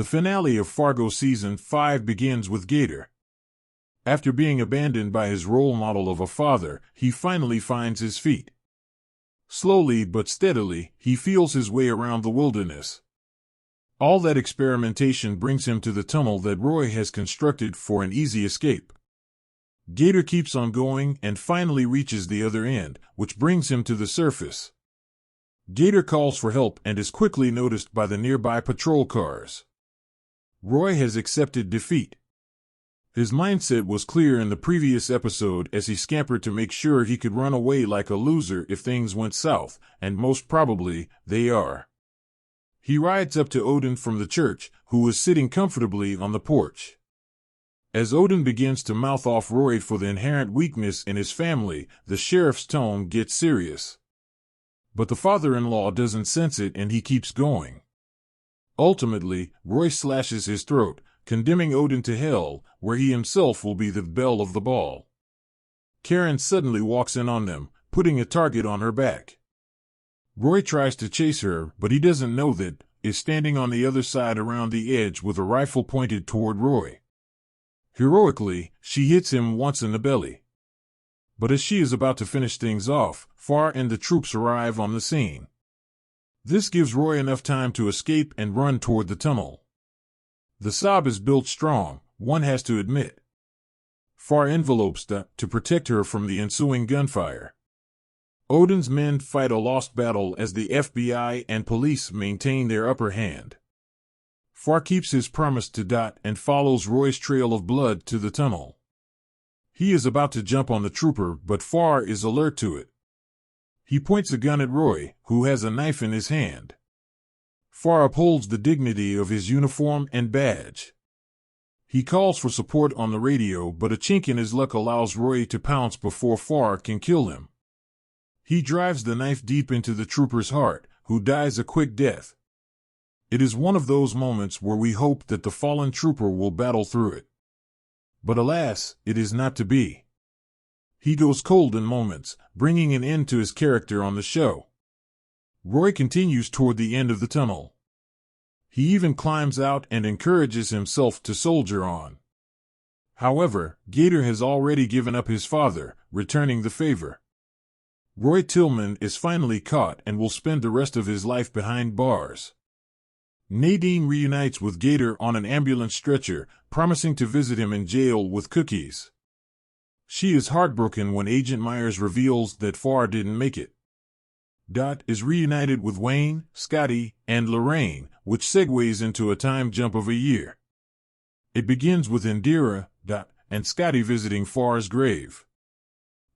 The finale of Fargo Season 5 begins with Gator. After being abandoned by his role model of a father, he finally finds his feet. Slowly but steadily, he feels his way around the wilderness. All that experimentation brings him to the tunnel that Roy has constructed for an easy escape. Gator keeps on going and finally reaches the other end, which brings him to the surface. Gator calls for help and is quickly noticed by the nearby patrol cars. Roy has accepted defeat. His mindset was clear in the previous episode as he scampered to make sure he could run away like a loser if things went south, and most probably, they are. He rides up to Odin from the church, who is sitting comfortably on the porch. As Odin begins to mouth off Roy for the inherent weakness in his family, the sheriff's tone gets serious. But the father-in-law doesn't sense it and he keeps going. Ultimately, Roy slashes his throat, condemning Odin to hell, where he himself will be the belle of the ball. Karen suddenly walks in on them, putting a target on her back. Roy tries to chase her, but he doesn't know that is standing on the other side around the edge with a rifle pointed toward Roy. Heroically, she hits him once in the belly. But as she is about to finish things off, Far and the troops arrive on the scene. This gives Roy enough time to escape and run toward the tunnel. The Saab is built strong, one has to admit. Far envelopes to protect her from the ensuing gunfire. Odin's men fight a lost battle as the FBI and police maintain their upper hand. Far keeps his promise to Dot and follows Roy's trail of blood to the tunnel. He is about to jump on the trooper, but Far is alert to it. He points a gun at Roy, who has a knife in his hand. Far upholds the dignity of his uniform and badge. He calls for support on the radio, but a chink in his luck allows Roy to pounce before Far can kill him. He drives the knife deep into the trooper's heart, who dies a quick death. It is one of those moments where we hope that the fallen trooper will battle through it. But alas, it is not to be. He goes cold in moments, bringing an end to his character on the show. Roy continues toward the end of the tunnel. He even climbs out and encourages himself to soldier on. However, Gator has already given up his father, returning the favor. Roy Tillman is finally caught and will spend the rest of his life behind bars. Nadine reunites with Gator on an ambulance stretcher, promising to visit him in jail with cookies. She is heartbroken when Agent Myers reveals that Far didn't make it. Dot is reunited with Wayne, Scotty, and Lorraine, which segues into a time jump of a year. It begins with Indira, Dot, and Scotty visiting Far's grave.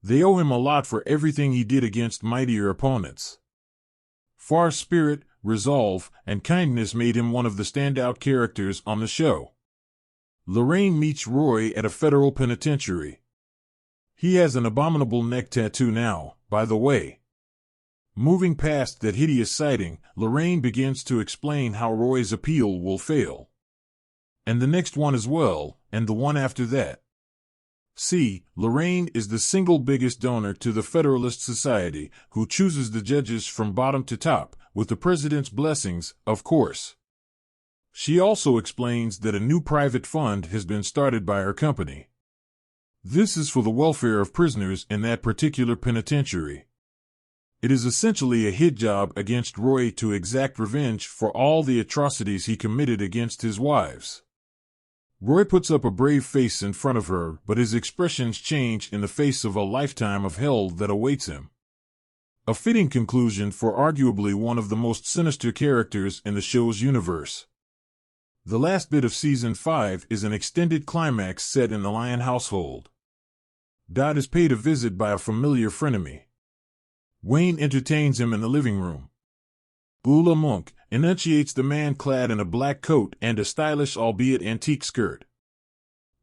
They owe him a lot for everything he did against mightier opponents. Far's spirit, resolve, and kindness made him one of the standout characters on the show. Lorraine meets Roy at a federal penitentiary. He has an abominable neck tattoo now, by the way. Moving past that hideous sighting, Lorraine begins to explain how Roy's appeal will fail. And the next one as well, and the one after that. See, Lorraine is the single biggest donor to the Federalist Society, who chooses the judges from bottom to top, with the president's blessings, of course. She also explains that a new private fund has been started by her company. This is for the welfare of prisoners in that particular penitentiary. It is essentially a hit job against Roy to exact revenge for all the atrocities he committed against his wives. Roy puts up a brave face in front of her, but his expressions change in the face of a lifetime of hell that awaits him. A fitting conclusion for arguably one of the most sinister characters in the show's universe. The last bit of Season 5 is an extended climax set in the Lion household. Dot is paid a visit by a familiar frenemy. Wayne entertains him in the living room. Ulla Monk enunciates the man clad in a black coat and a stylish albeit antique skirt.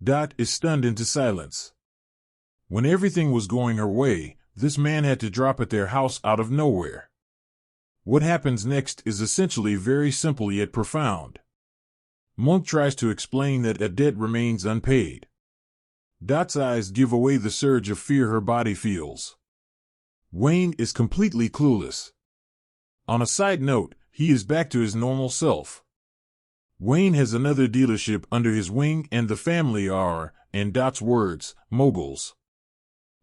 Dot is stunned into silence. When everything was going her way, this man had to drop at their house out of nowhere. What happens next is essentially very simple yet profound. Monk tries to explain that a debt remains unpaid. Dot's eyes give away the surge of fear her body feels. Wayne is completely clueless. On a side note, he is back to his normal self. Wayne has another dealership under his wing, and the family are, in Dot's words, moguls.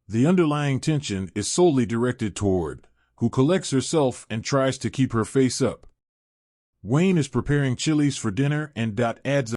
The underlying tension is solely directed toward who collects herself and tries to keep her face up. Wayne is preparing chilies for dinner, and Dot adds